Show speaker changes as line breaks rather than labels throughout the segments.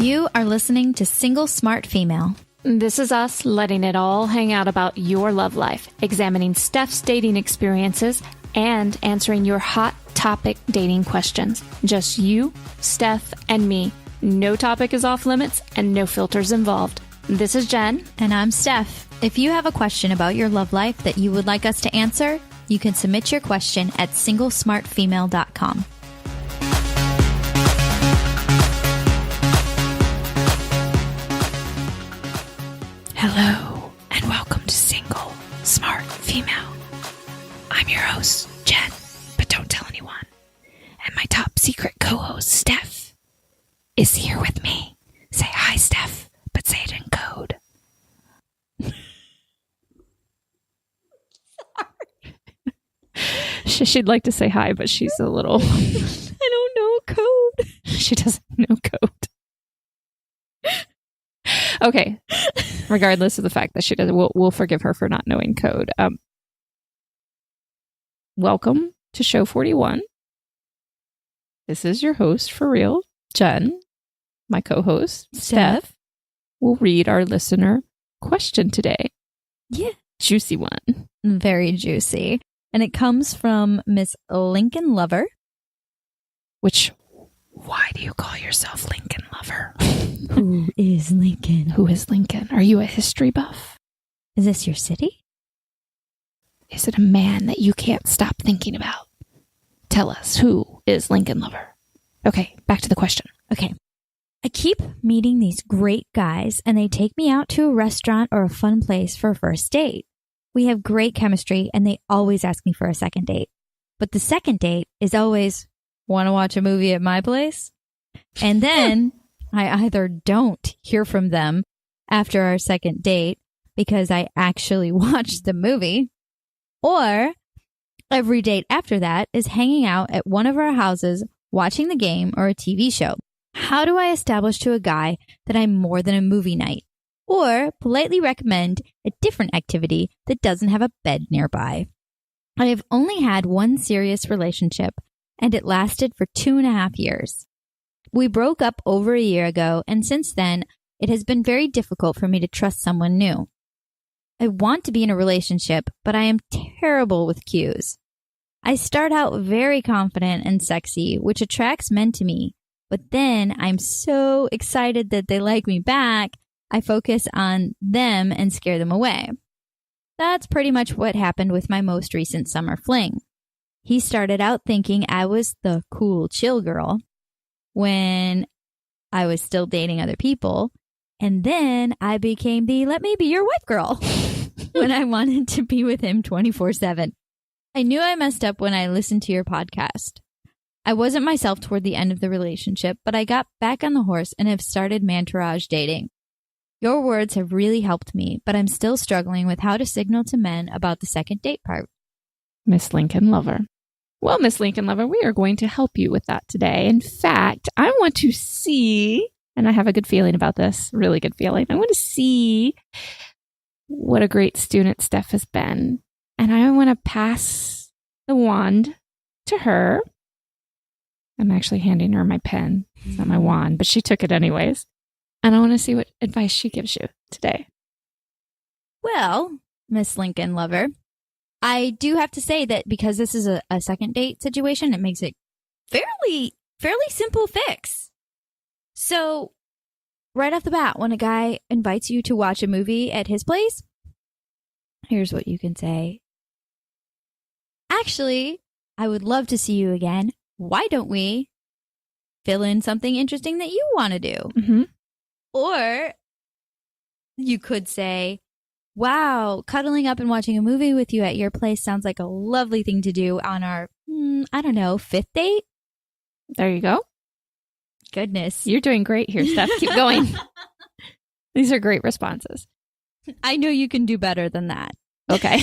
You are listening to Single Smart Female.
This is us letting it all hang out about your love life, examining Steph's dating experiences, and answering your hot topic dating questions. Just you, Steph, and me. No topic is off limits and no filters involved. This is Jen.
And I'm Steph. If you have a question about your love life that you would like us to answer, you can submit your question at singlesmartfemale.com.
Hello, and welcome to Single Smart Female. I'm your host, Jen, but don't tell anyone. And my top secret co-host, Steph, is here with me. Say hi, Steph, but say it in code.
She'd like to say hi, but she's a little...
I don't know code.
She doesn't know code. Okay. Regardless of the fact that she doesn't, we'll forgive her for not knowing code. Welcome to show 41. This is your host for real, Jen. My co-host, Steph, will read our listener question today.
Yeah.
Juicy one.
Very juicy. And it comes from Miss Lincoln Lover.
Which, why do you call yourself Lincoln Lover?
Who is Lincoln?
Who is Lincoln? Are you a history buff?
Is this your city?
Is it a man that you can't stop thinking about? Tell us, who is Lincoln Lover? Okay, back to the question.
Okay. I keep meeting these great guys, and they take me out to a restaurant or a fun place for a first date. We have great chemistry, and they always ask me for a second date. But the second date is always, want to watch a movie at my place? And then I either don't hear from them after our second date because I actually watched the movie, or every date after that is hanging out at one of our houses watching the game or a TV show. How do I establish to a guy that I'm more than a movie night? Or politely recommend a different activity that doesn't have a bed nearby? I have only had one serious relationship, and it lasted for 2.5 years. We broke up over a year ago, and since then, it has been very difficult for me to trust someone new. I want to be in a relationship, but I am terrible with cues. I start out very confident and sexy, which attracts men to me. But then I'm so excited that they like me back, I focus on them and scare them away. That's pretty much what happened with my most recent summer fling. He started out thinking I was the cool, chill girl when I was still dating other people. And then I became the let me be your wife girl when I wanted to be with him 24/7. I knew I messed up when I listened to your podcast. I wasn't myself toward the end of the relationship, but I got back on the horse and have started mantourage dating. Your words have really helped me, but I'm still struggling with how to signal to men about the second date part.
Miss Lincoln Lover. Well, Miss Lincoln Lover, we are going to help you with that today. In fact, I want to see, and I have a good feeling about this, really good feeling. I want to see what a great student Steph has been. And I want to pass the wand to her. I'm actually handing her my pen. It's not my wand, but she took it anyways. And I want to see what advice she gives you today.
Well, Miss Lincoln Lover, I do have to say that because this is a second date situation, it makes it fairly simple fix. So right off the bat, when a guy invites you to watch a movie at his place, here's what you can say. Actually, I would love to see you again. Why don't we fill in something interesting that you want to do?
Mm-hmm.
Or you could say, wow, cuddling up and watching a movie with you at your place sounds like a lovely thing to do on our, fifth date.
There you go.
Goodness.
You're doing great here, Steph. Keep going. These are great responses.
I know you can do better than that.
Okay.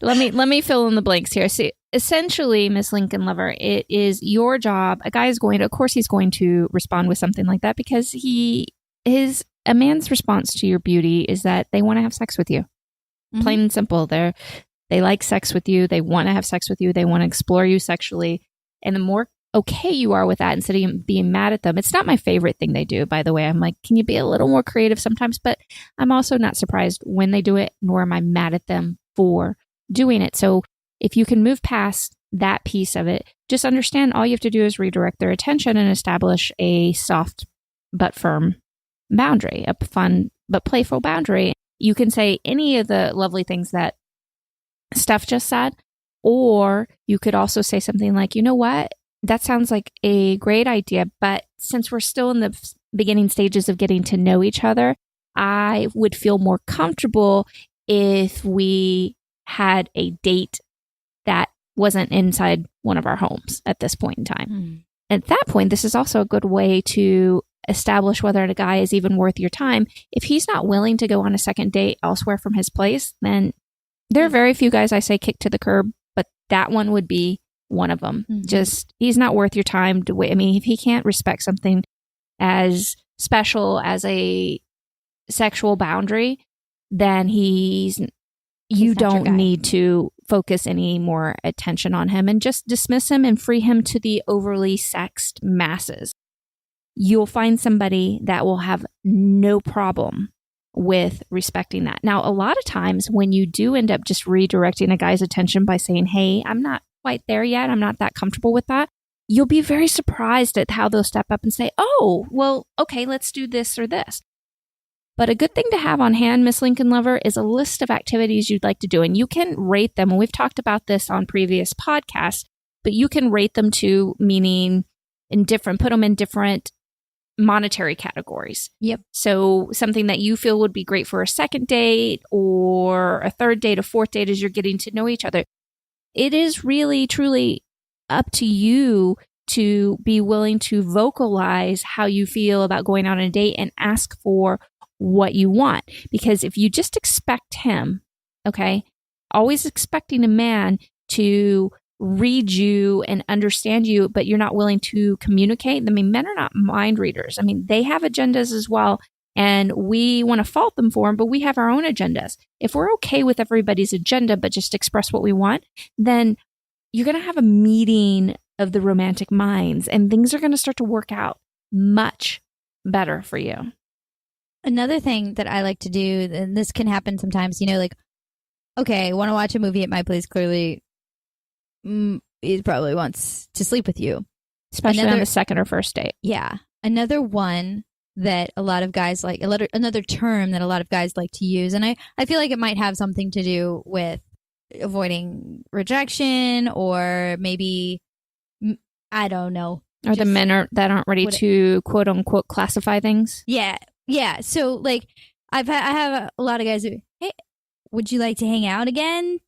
Let me fill in the blanks here. See, essentially, Miss Lincoln Lover, it is your job. A guy is going to, of course, he's going to respond with something like that because a man's response to your beauty is that they want to have sex with you. Mm-hmm. Plain and simple. They like sex with you. They want to have sex with you. They want to explore you sexually. And the more okay you are with that instead of being mad at them. It's not my favorite thing they do, by the way. I'm like, can you be a little more creative sometimes? But I'm also not surprised when they do it, nor am I mad at them for doing it. So if you can move past that piece of it, just understand all you have to do is redirect their attention and establish a soft but firm boundary, a fun but playful boundary. You can say any of the lovely things that Steph just said, or you could also say something like, you know what? That sounds like a great idea, but since we're still in the beginning stages of getting to know each other, I would feel more comfortable if we had a date that wasn't inside one of our homes at this point in time. At that point, this is also a good way to establish whether a guy is even worth your time. If he's not willing to go on a second date elsewhere from his place, then there are very few guys I say kick to the curb, but that one would be one of them. Just, he's not worth your time to wait. I mean, if he can't respect something as special as a sexual boundary, then you don't need to focus any more attention on him, and just dismiss him and free him to the overly sexed masses. You'll find somebody that will have no problem with respecting that. Now, a lot of times when you do end up just redirecting a guy's attention by saying, hey, I'm not quite there yet, I'm not that comfortable with that, you'll be very surprised at how they'll step up and say, oh, well, okay, let's do this or this. But a good thing to have on hand, Miss Lincoln Lover, is a list of activities you'd like to do. And you can rate them. And we've talked about this on previous podcasts, but you can rate them too, meaning put them in different monetary categories.
Yep.
So something that you feel would be great for a second date or a third date, a fourth date as you're getting to know each other. It is really, truly up to you to be willing to vocalize how you feel about going on a date and ask for what you want. Because if you just expect him, okay, always expecting a man to read you and understand you, but you're not willing to communicate. I mean, men are not mind readers. I mean, they have agendas as well, and we want to fault them for them, but we have our own agendas. If we're okay with everybody's agenda, but just express what we want, then you're going to have a meeting of the romantic minds, and things are going to start to work out much better for you.
Another thing that I like to do, and this can happen sometimes, like, okay, want to watch a movie at my place, clearly he probably wants to sleep with you.
Especially on the second or first date.
Yeah. Another one that a lot of guys like, another term that a lot of guys like to use, and I feel like it might have something to do with avoiding rejection, or maybe, I don't know.
Or the men that aren't ready to quote unquote classify things.
Yeah. Yeah. So like I have a lot of guys who, hey, would you like to hang out again?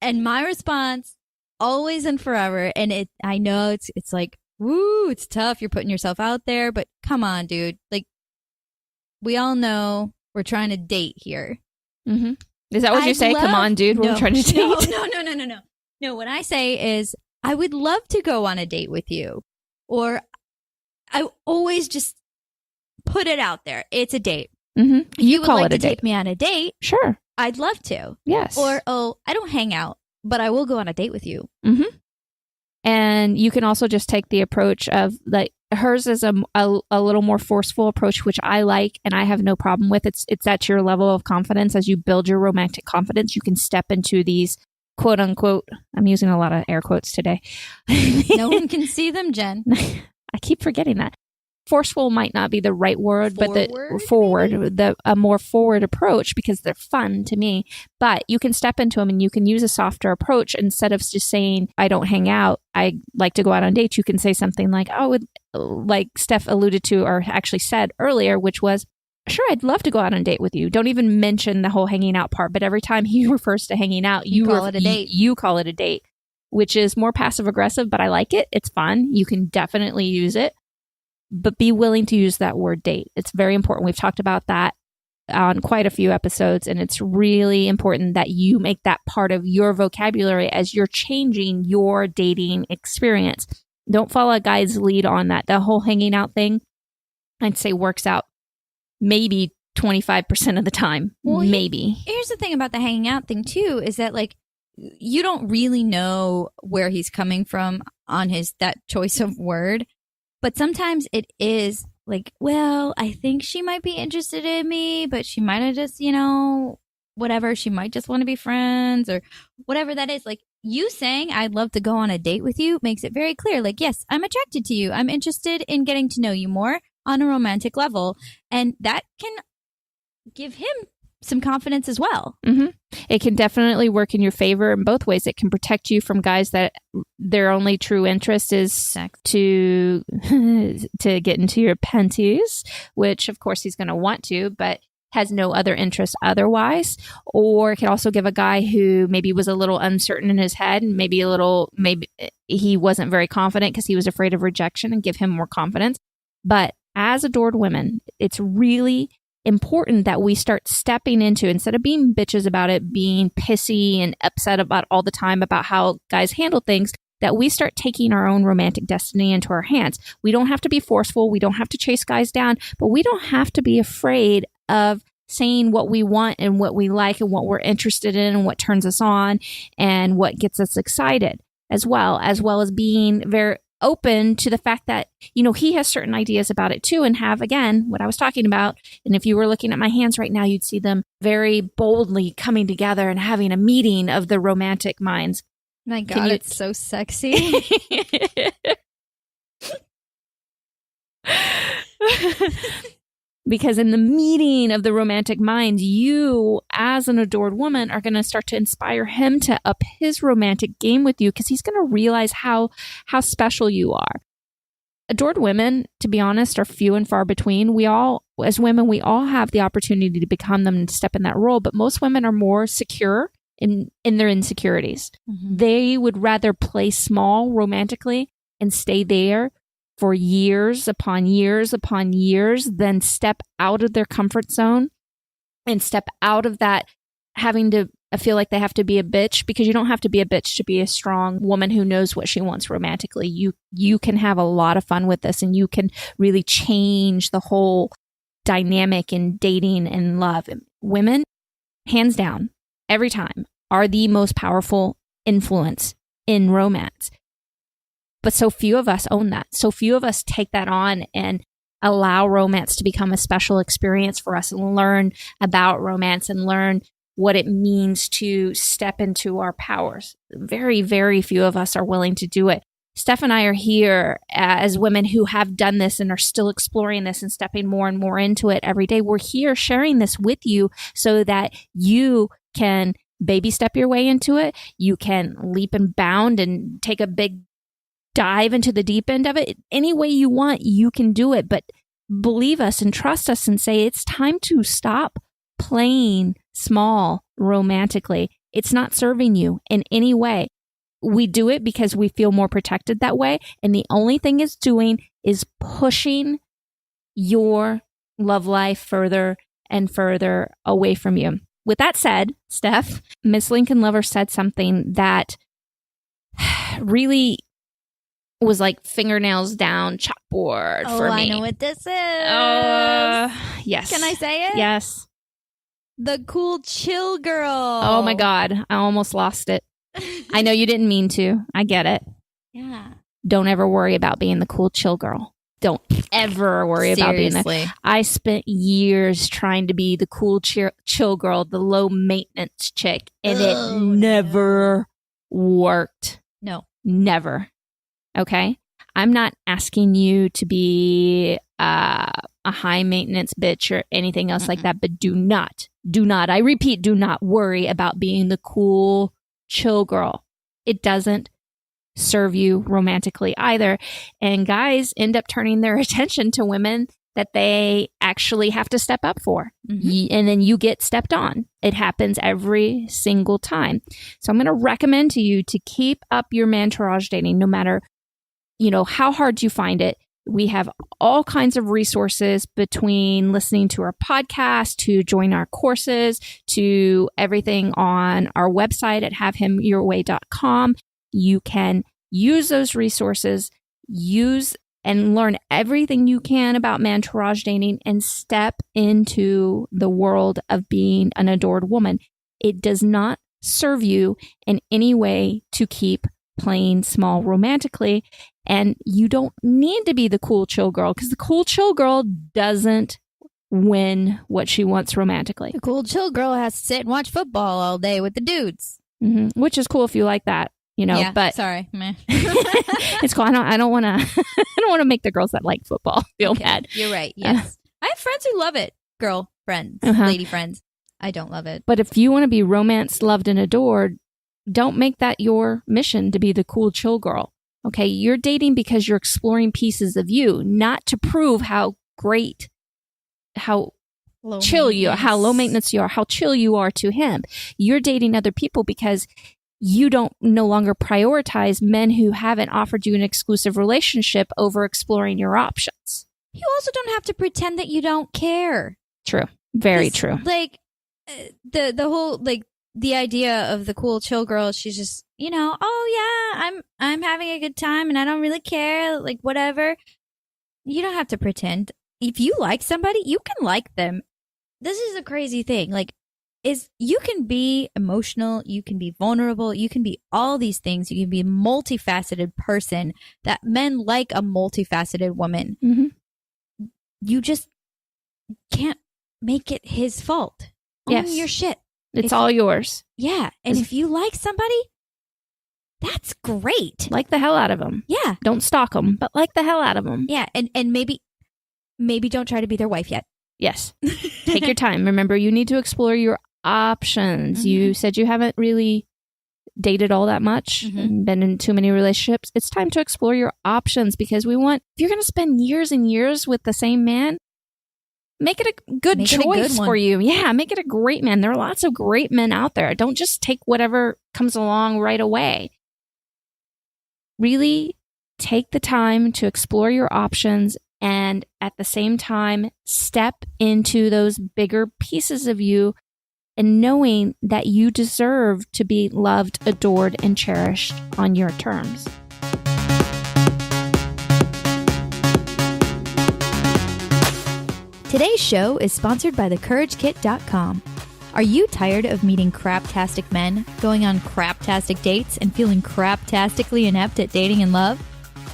And my response, always and forever. And I know it's like, woo, it's tough. You're putting yourself out there, but come on, dude. Like, we all know we're trying to date here.
Mm-hmm. Is that what you say? Come on, dude. We're trying to date.
No. No, what I say is, I would love to go on a date with you. Or I always just put it out there. It's a date.
Mm-hmm. You
would
call
like
it a
to
date.
take me on a date.
Sure.
I'd love to.
Yes.
Or, oh, I don't hang out, but I will go on a date with you.
Mm-hmm. And you can also just take the approach of, like, hers is a little more forceful approach, which I like and I have no problem with. It's at your level of confidence. As you build your romantic confidence, you can step into these quote unquote, I'm using a lot of air quotes today.
No one can see them, Jen.
I keep forgetting that. Forceful might not be the right word, but a more forward approach, because they're fun to me. But you can step into them and you can use a softer approach. Instead of just saying, I don't hang out, I like to go out on dates, you can say something like, like Steph alluded to, or actually said earlier, which was, sure, I'd love to go out on a date with you. Don't even mention the whole hanging out part. But every time he refers to hanging out, you call it a date. You call it a date, which is more passive aggressive, but I like it. It's fun. You can definitely use it. But be willing to use that word date. It's very important. We've talked about that on quite a few episodes, and it's really important that you make that part of your vocabulary as you're changing your dating experience. Don't follow a guy's lead on that. The whole hanging out thing, I'd say, works out maybe 25% of the time. Well, maybe.
Here's the thing about the hanging out thing too, is that, like, you don't really know where he's coming from on that choice of word. But sometimes it is like, well, I think she might be interested in me, but she might have just, whatever. She might just want to be friends or whatever that is. Like you saying, I'd love to go on a date with you makes it very clear. Like, yes, I'm attracted to you. I'm interested in getting to know you more on a romantic level. And that can give him some confidence as well.
Mm-hmm. It can definitely work in your favor in both ways. It can protect you from guys that their only true interest is
Sex.
to get into your panties, which of course he's going to want to, but has no other interest otherwise. Or it can also give a guy who maybe was a little uncertain in his head and maybe he wasn't very confident because he was afraid of rejection, and give him more confidence. But as adored women, it's really important that we start stepping into, instead of being bitches about it, being pissy and upset about all the time about how guys handle things, that we start taking our own romantic destiny into our hands. We don't have to be forceful. We don't have to chase guys down, but we don't have to be afraid of saying what we want and what we like and what we're interested in and what turns us on and what gets us excited, as well as being very open to the fact that, he has certain ideas about it too, and have, again, what I was talking about. And if you were looking at my hands right now, you'd see them very boldly coming together and having a meeting of the romantic minds.
My God, it's so sexy.
Because in the meeting of the romantic minds, you, as an adored woman, are going to start to inspire him to up his romantic game with you, because he's going to realize how special you are. Adored women, to be honest, are few and far between. We all, as women, we all have the opportunity to become them and step in that role, but most women are more secure in their insecurities. Mm-hmm. They would rather play small romantically and stay there for years upon years upon years than step out of their comfort zone and step out of that having to feel like they have to be a bitch, because you don't have to be a bitch to be a strong woman who knows what she wants romantically. You can have a lot of fun with this, and you can really change the whole dynamic in dating and love. Women, hands down, every time, are the most powerful influence in romance. But so few of us own that. So few of us take that on and allow romance to become a special experience for us, and learn about romance and learn what it means to step into our powers. Very, very few of us are willing to do it. Steph and I are here as women who have done this and are still exploring this and stepping more and more into it every day. We're here sharing this with you so that you can baby step your way into it. You can leap and bound and take a big dive into the deep end of it. Any way you want, you can do it. But believe us and trust us and say, it's time to stop playing small romantically. It's not serving you in any way. We do it because we feel more protected that way. And the only thing it's doing is pushing your love life further and further away from you. With that said, Steph, Miss Lincoln Lover said something that really was like fingernails down chalkboard for me.
I know what this is.
Yes.
Can I say it?
Yes.
The cool chill girl.
Oh my God. I almost lost it. I know you didn't mean to. I get it.
Yeah.
Don't ever worry about being the cool chill girl. Don't ever worry about being that. I spent years trying to be the cool chill girl, the low maintenance chick, and it never worked.
No. Never.
Okay? I'm not asking you to be a high maintenance bitch or anything else like that, but do not, I repeat, do not worry about being the cool chill girl. It doesn't serve you romantically either. And guys end up turning their attention to women that they actually have to step up for. Mm-hmm. And then you get stepped on. It happens every single time. So I'm going to recommend to you to keep up your mantourage dating, no matter how hard you find it. We have all kinds of resources, between listening to our podcast, to join our courses, to everything on our website at havehimyourway.com. You can use those resources, use and learn everything you can about mantourage dating, and step into the world of being an adored woman. It does not serve you in any way to keep playing small romantically. And you don't need to be the cool, chill girl, because the cool, chill girl doesn't win what she wants romantically.
The cool, chill girl has to sit and watch football all day with the dudes.
Which is cool if you like that,
Yeah,
but
sorry. Meh.
it's cool. I don't want to I don't want to make the girls that like football feel bad.
You're right. Yes. I have friends who love it. Girl friends, lady friends. I don't love it.
But if you want to be romanced, loved, and adored, don't make that your mission to be the cool, chill girl. Okay? You're dating because you're exploring pieces of you, not to prove how great, how chill you are, how low maintenance you are, how chill you are to him. You're dating other people because you don't no longer prioritize men who haven't offered you an exclusive relationship over exploring your options.
You also don't have to pretend that you don't care.
True. Very true.
Like the whole the idea of the cool chill girl, she's just, oh yeah, I'm having a good time and I don't really care, like whatever. You don't have to pretend. If you like somebody, you can like them. This is a crazy thing. You can be emotional, you can be vulnerable, you can be all these things. You can be a multifaceted person that men like a multifaceted woman.
Mm-hmm.
You just can't make it his fault.
Yes.
Own your shit.
It's all yours.
Yeah. And if you like somebody, that's great.
Like the hell out of them.
Yeah.
Don't stalk them, but like the hell out of them.
Yeah. And maybe don't try to be their wife yet.
Yes. Take your time. Remember, you need to explore your options. Mm-hmm. You said you haven't really dated all that much, been in too many relationships. It's time to explore your options, because if you're going to spend years and years with the same man, make it a good choice for you. Yeah, make it a great man. There are lots of great men out there. Don't just take whatever comes along right away. Really take the time to explore your options, and at the same time, step into those bigger pieces of you, and knowing that you deserve to be loved, adored, and cherished on your terms.
Today's show is sponsored by thecouragekit.com. Are you tired of meeting craptastic men, going on craptastic dates, and feeling craptastically inept at dating and love?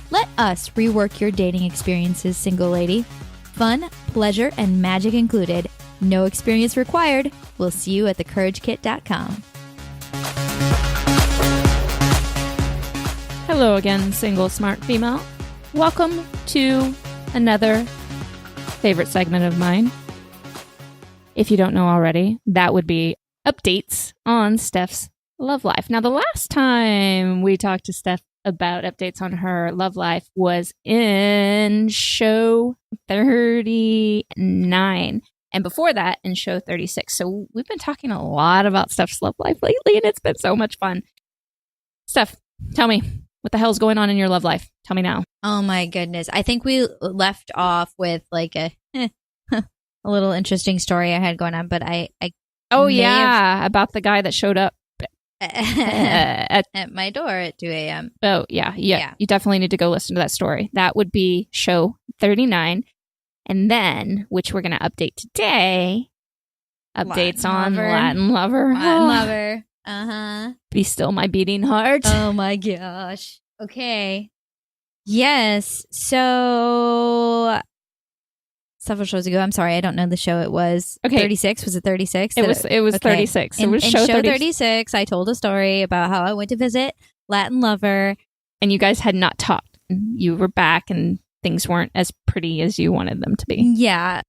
Let us rework your dating experiences, single lady. Fun, pleasure, and magic included. No experience required. We'll see you at thecouragekit.com.
Hello again, single smart female. Welcome to another favorite segment of mine. If you don't know already, that would be updates on Steph's love life. Now, the last time we talked to Steph about updates on her love life was in show 39. And before that, in show 36. So we've been talking a lot about Steph's love life lately, and it's been so much fun. Steph, tell me, what the hell's going on in your love life? Tell me now.
Oh my goodness. I think we left off with like a little interesting story I had going on, but I
about the guy that showed up
at my door at 2 a.m.
Oh, yeah. You definitely need to go listen to that story. That would be show 39. And then, which we're going to update today, updates on Latin Lover.
Latin Lover. Uh-huh.
Be still my beating heart.
Oh my gosh. Okay. Yes. So several shows ago, I'm sorry, I don't know the show it was.
Okay.
36? Was it 36?
It was okay. 36. It was
show 36, I told a story about how I went to visit Latin Lover.
And you guys had not talked. You were back and things weren't as pretty as you wanted them to be.
Yeah.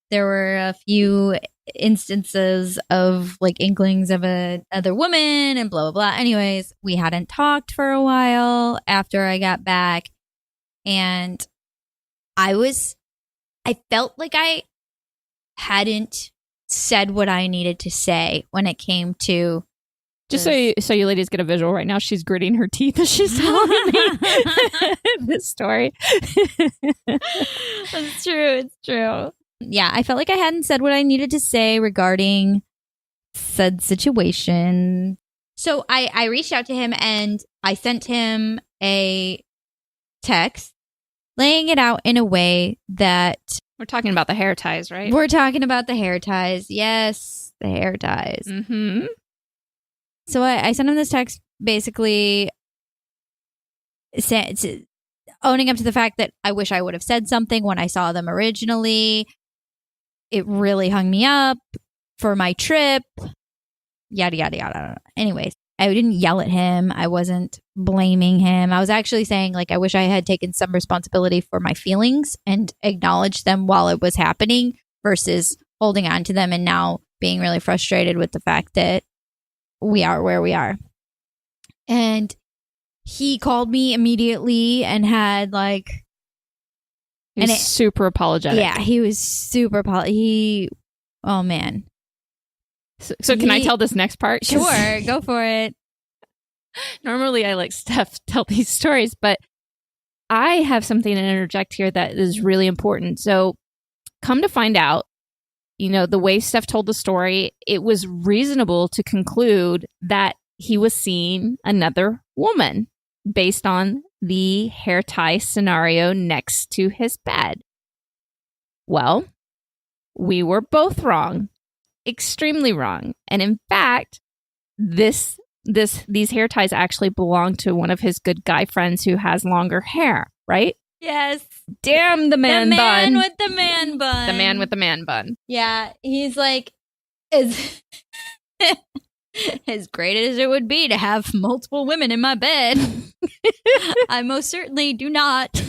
There were a few instances of like inklings of another woman and blah, blah, blah. Anyways, we hadn't talked for a while after I got back. And I felt like I hadn't said what I needed to say when it came to.
Just so you ladies get a visual right now, she's gritting her teeth as she's telling me this story.
It's true. It's true. Yeah, I felt like I hadn't said what I needed to say regarding said situation. So I reached out to him and I sent him a text laying it out in a way that...
We're talking about the hair ties, right?
We're talking about the hair ties. Yes, the hair ties.
Mm-hmm.
So I sent him this text basically owning up to the fact that I wish I would have said something when I saw them originally. It really hung me up for my trip. Yada, yada, yada. Anyways, I didn't yell at him. I wasn't blaming him. I was actually saying, like, I wish I had taken some responsibility for my feelings and acknowledged them while it was happening versus holding on to them and now being really frustrated with the fact that we are where we are. And he called me immediately and had like...
He's super apologetic.
Yeah, he was super oh, man.
So can I tell this next part?
Sure, go for it.
Normally I let Steph tell these stories, but I have something to interject here that is really important. So come to find out, you know, the way Steph told the story, it was reasonable to conclude that he was seeing another woman based on the hair tie scenario next to his bed. Well, we were both wrong. Extremely wrong. And in fact, these hair ties actually belong to one of his good guy friends who has longer hair, right?
Yes.
Damn the man bun.
The man with the man bun.
The man with the man bun.
Yeah, he's like, as great as it would be to have multiple women in my bed, I most certainly do not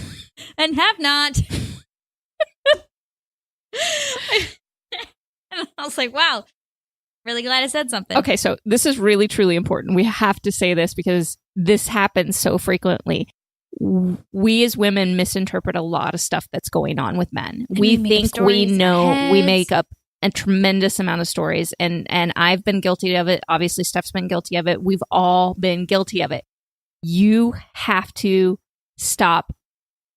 and have not. And I was like, wow, really glad I said something.
Okay, so this is really, truly important. We have to say this because this happens so frequently. We as women misinterpret a lot of stuff that's going on with men. We think we know, we make up a tremendous amount of stories, and I've been guilty of it. Obviously, Steph's been guilty of it. We've all been guilty of it. You have to stop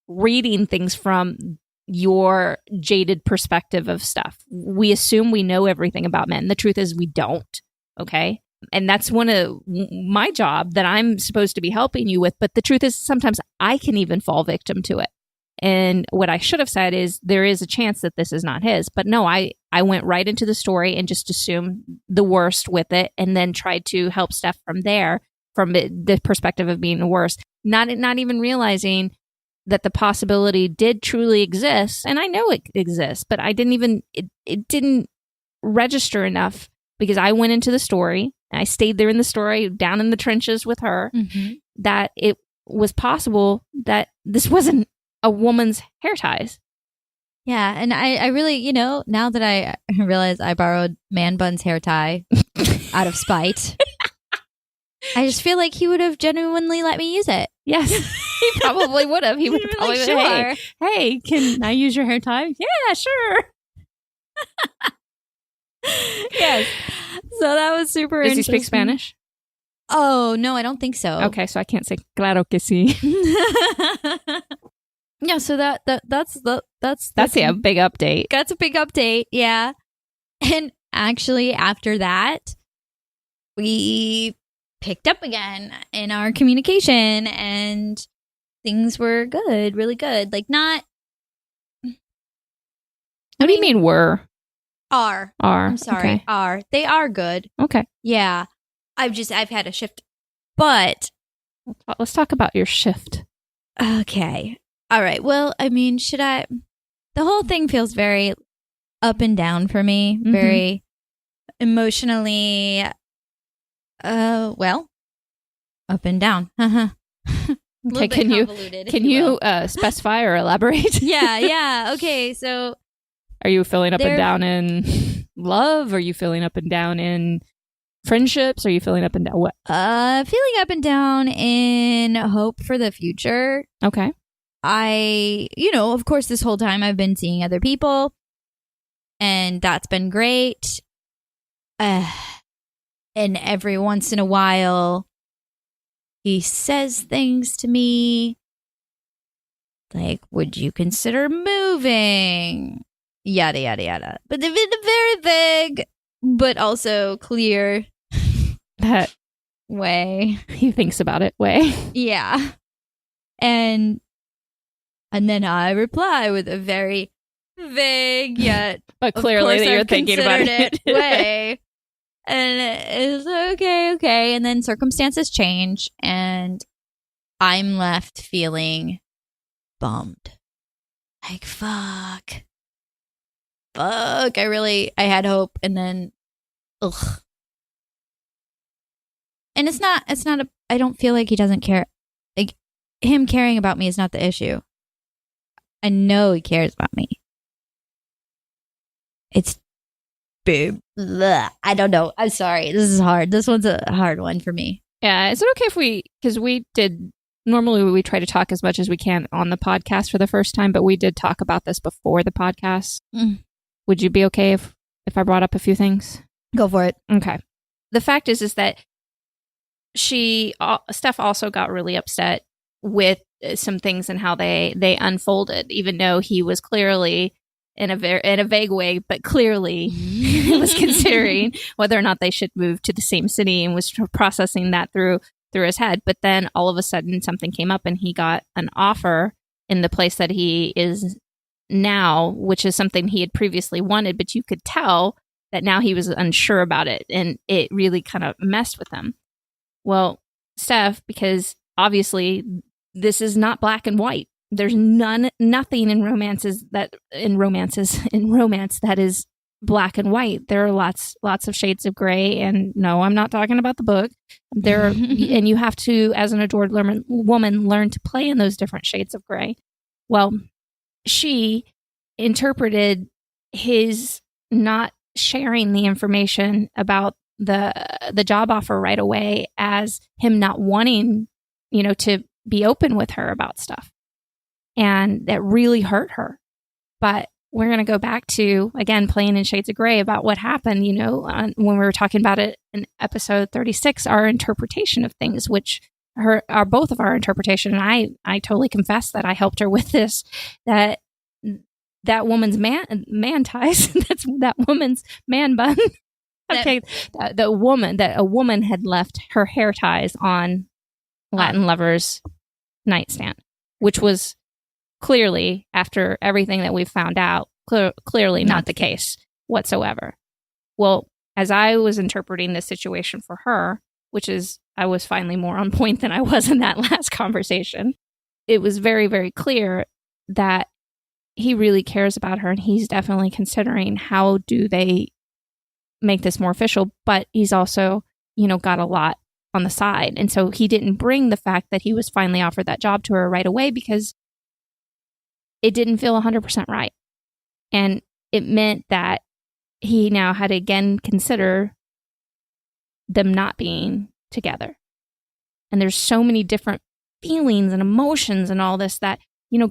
reading things from your jaded perspective of stuff. We assume we know everything about men. The truth is we don't. Okay. And that's one of my job that I'm supposed to be helping you with. But the truth is sometimes I can even fall victim to it. And what I should have said is there is a chance that this is not his. But no, I went right into the story and just assumed the worst with it and then tried to help Steph from there, from the perspective of being the worst, not even realizing that the possibility did truly exist. And I know it exists, but I didn't even, it didn't register enough because I went into the story. I stayed there in the story, down in the trenches with her, that it was possible that this wasn't a woman's hair ties.
Yeah, and I really, you know, now that I realize I borrowed Man Bun's hair tie out of spite, I just feel like he would have genuinely let me use it.
Yes, he probably would have. He would have probably said, hey, can I use your hair tie? Yeah, sure.
Yes. So that was super
interesting.
Does
he speak Spanish?
Oh, no, I don't think so.
Okay, so I can't say claro que sí.
Yeah, so that's
a big update.
That's a big update, yeah. And actually, after that, we picked up again in our communication, and things were good, really good. Like, not.
What do you mean were?
Are. I'm sorry.
Okay.
Are. They are good.
Okay.
Yeah. I've had a shift. But.
Let's talk about your shift.
Okay. All right. Well, I mean, the whole thing feels very up and down for me. Very emotionally, well, up and down.
Okay. Can you specify or elaborate?
Yeah. Okay. So.
Are you feeling up and down in love? Are you feeling up and down in friendships? Are you feeling up and down what?
Feeling up and down in hope for the future.
Okay.
Of course, this whole time I've been seeing other people, and that's been great. And every once in a while, he says things to me like, would you consider moving? Yada, yada, yada. But they've been very vague, but also clear.
That
way.
He thinks about it way.
Yeah. And then I reply with a very vague yet
but clearly that you're thinking about it
way. And it's okay. And then circumstances change, and I'm left feeling bummed. Like, fuck. I had hope, and then, ugh. And it's not I don't feel like he doesn't care. Like, him caring about me is not the issue. I know he cares about me. It's, babe. I don't know. I'm sorry. This is hard. This one's a hard one for me.
Yeah. Is it okay because normally we try to talk as much as we can on the podcast for the first time, but we did talk about this before the podcast. Would you be okay if I brought up a few things?
Go for it.
Okay. The fact is that Steph also got really upset with some things and how they unfolded, even though he was clearly in a vague way, but clearly was considering whether or not they should move to the same city and was processing that through his head. But then all of a sudden something came up and he got an offer in the place that he is now, which is something he had previously wanted, but you could tell that now he was unsure about it, and it really kind of messed with him. Well, Steph, because obviously this is not black and white. There's nothing in romance that is black and white. There are lots of shades of gray, and no, I'm not talking about the book. And you have to, as an adored woman, learn to play in those different shades of gray. Well, she interpreted his not sharing the information about the job offer right away as him not wanting, to be open with her about stuff. And that really hurt her. But we're going to go back to, again, playing in shades of gray about what happened, when we were talking about it in episode 36, our interpretation of things, which are both of our interpretation. And I totally confess that I helped her with this, that woman's man ties, that woman's man bun. Okay. That a woman had left her hair ties on Latin Lover's nightstand, which was clearly, after everything that we've found out, clearly not the case whatsoever. Well, as I was interpreting this situation for her, which is, I was finally more on point than I was in that last conversation, it was very, very clear that he really cares about her, and he's definitely considering how do they make this more official, but he's also, got a lot on the side. And so he didn't bring the fact that he was finally offered that job to her right away because it didn't feel 100% right. And it meant that he now had to again consider them not being together. And there's so many different feelings and emotions and all this that,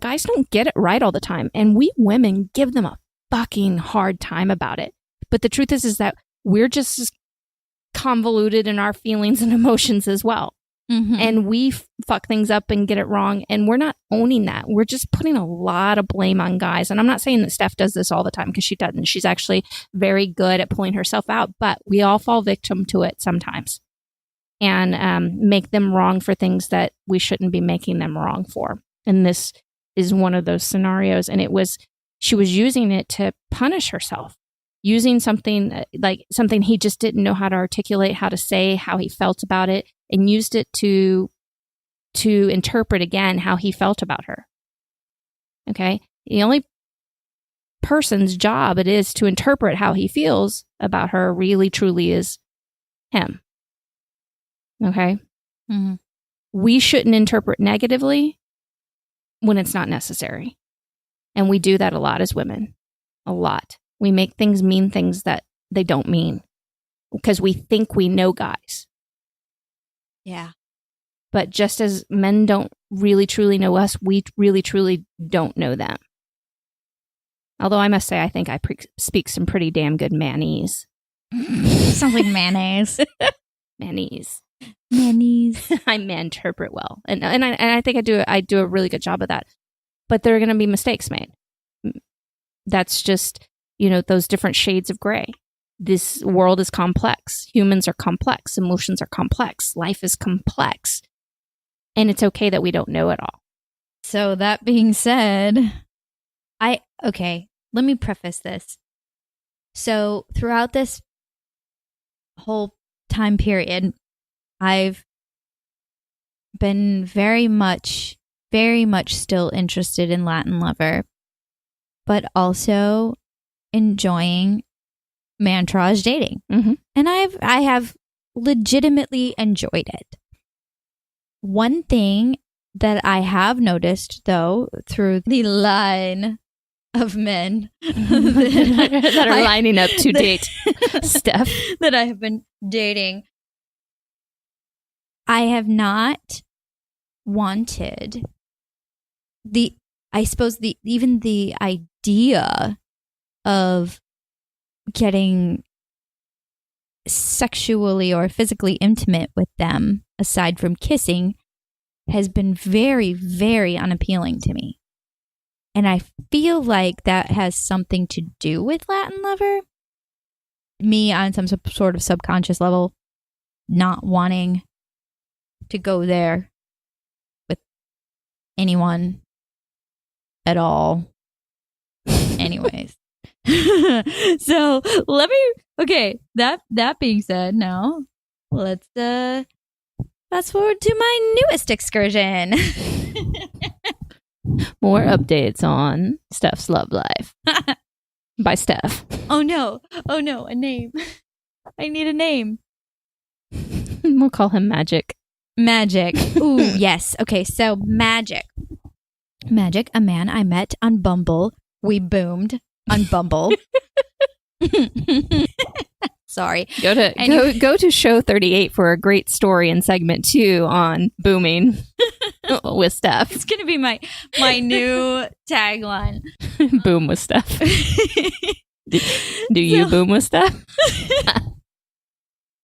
guys don't get it right all the time. And we women give them a fucking hard time about it. But the truth is that we're just as convoluted in our feelings and emotions as well. Mm-hmm. And we fuck things up and get it wrong. And we're not owning that. We're just putting a lot of blame on guys. And I'm not saying that Steph does this all the time, because she doesn't. She's actually very good at pulling herself out. But we all fall victim to it sometimes and make them wrong for things that we shouldn't be making them wrong for. And this is one of those scenarios. And she was using it to punish herself. Using something like something he just didn't know how to articulate, how to say, how he felt about it, and used it to interpret again how he felt about her. Okay? The only person's job it is to interpret how he feels about her really truly is him. Okay? Mm-hmm. We shouldn't interpret negatively when it's not necessary. And we do that a lot as women. A lot. We make things mean things that they don't mean because we think we know guys.
Yeah.
But just as men don't really truly know us, we really truly don't know them. Although I must say, I think I speak some pretty damn good manese.
Sounds like mayonnaise.
Manese.
Manese.
I interpret well. And I think I do a really good job of that. But there are going to be mistakes made. That's just, those different shades of gray. This world is complex. Humans are complex. Emotions are complex. Life is complex. And it's okay that we don't know it all.
So that being said, let me preface this. So throughout this whole time period, I've been very much still interested in Latin Lover, but also enjoying Mantrage dating.
Mm-hmm.
And I have legitimately enjoyed it. One thing that I have noticed, though, through the line of men
that are lining up to date Steph,
that I have been dating, I have not wanted even the idea of getting sexually or physically intimate with them, aside from kissing, has been very, very unappealing to me. And I feel like that has something to do with Latin Lover. Me on some sort of subconscious level, not wanting to go there with anyone at all. Anyways. So that being said, now let's fast forward to my newest excursion.
More updates on Steph's love life by Steph.
Oh no, a name. I need a name.
We'll call him Magic.
Ooh, yes. Okay, so Magic, a man I met on Bumble. We boomed on Bumble. Sorry.
Go to show 38 for a great story in segment 2 on booming with Steph.
It's gonna be my new tagline.
Boom with Steph. Do you boom with Steph?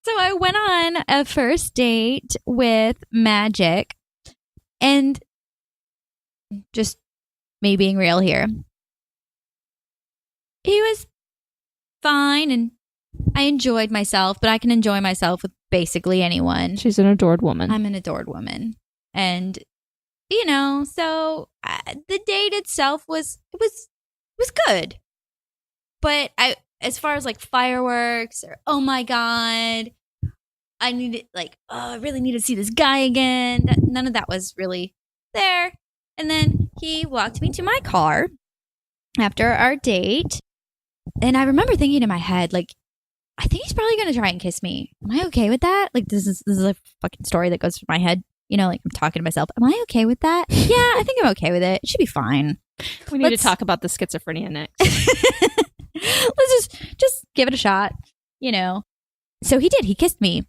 So I went on a first date with Magic, and just me being real here, he was fine and I enjoyed myself, but I can enjoy myself with basically anyone.
She's an adored woman.
I'm an adored woman. And, so the date itself was good. But as far as like fireworks or, oh my God, I really need to see this guy again. None of that was really there. And then he walked me to my car after our date. And I remember thinking in my head, like, I think he's probably going to try and kiss me. Am I okay with that? Like, this is a fucking story that goes through my head. Like I'm talking to myself. Am I okay with that? Yeah, I think I'm okay with it. It should be fine.
We need to talk about the schizophrenia next.
Let's just give it a shot, So he did. He kissed me.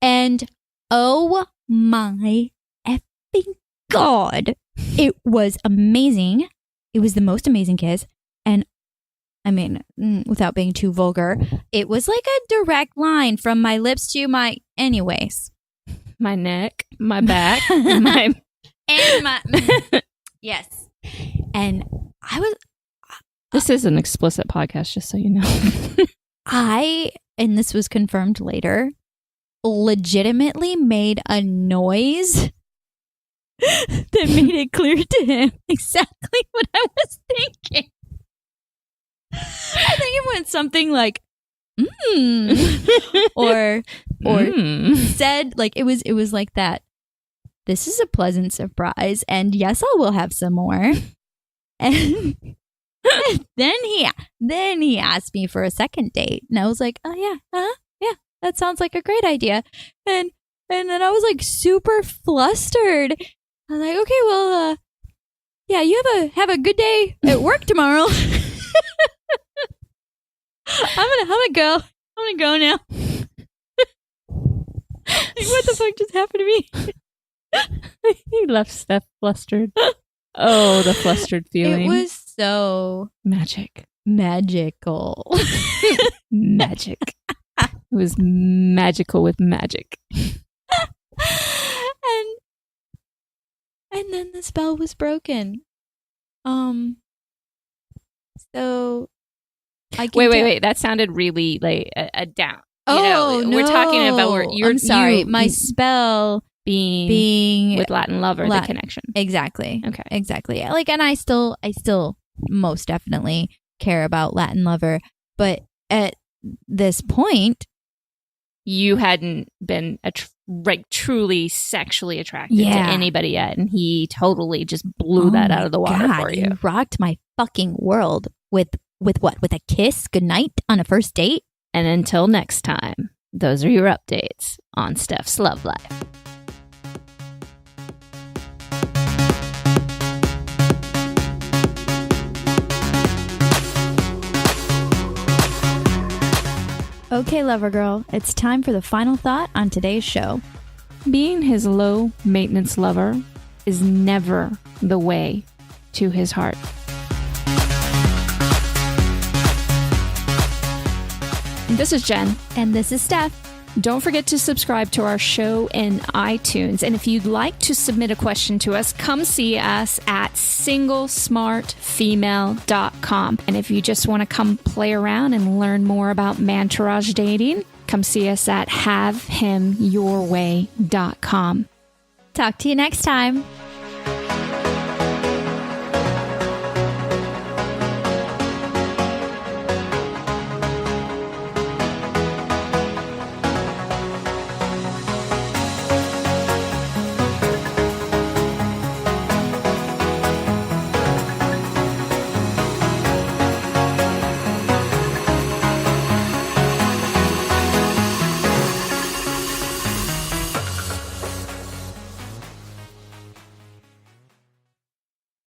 And oh my effing God, it was amazing. It was the most amazing kiss. And I mean, without being too vulgar, it was like a direct line from my lips to anyways.
My neck, my back,
yes. And I was...
This is an explicit podcast, just so you know.
And this was confirmed later, legitimately made a noise that made it clear to him exactly what I was thinking. I think it went something like, or said, like, it was like that. This is a pleasant surprise, and yes, I will have some more. And then he asked me for a second date, and I was like, oh yeah, yeah, that sounds like a great idea. And then I was like super flustered. I was like, okay, well, yeah, you have a good day at work tomorrow. I'm gonna go now. Like, what the fuck just happened to me?
He left Steph flustered. Oh, the flustered feeling.
It was so
magical.
Magic.
It was magical with magic.
And then the spell was broken. So I can
wait. That sounded really like a down.
No.
We're talking about where you're.
I'm sorry. My spell being
with Latin Lover, the connection.
Exactly.
Okay.
Exactly. Like, and I still most definitely care about Latin Lover, but at this point,
you hadn't been truly sexually attracted to anybody yet, and he totally just blew that out of the water for you.
You rocked my fucking world with what? With a kiss goodnight on a first date?
And until next time, those are your updates on Steph's love life.
Okay, lover girl, it's time for the final thought on today's show.
Being his low maintenance lover is never the way to his heart. This is Jen.
And this is Steph.
Don't forget to subscribe to our show in iTunes. And if you'd like to submit a question to us, come see us at singlesmartfemale.com. And if you just want to come play around and learn more about Mantourage dating, come see us at havehimyourway.com.
Talk to you next time.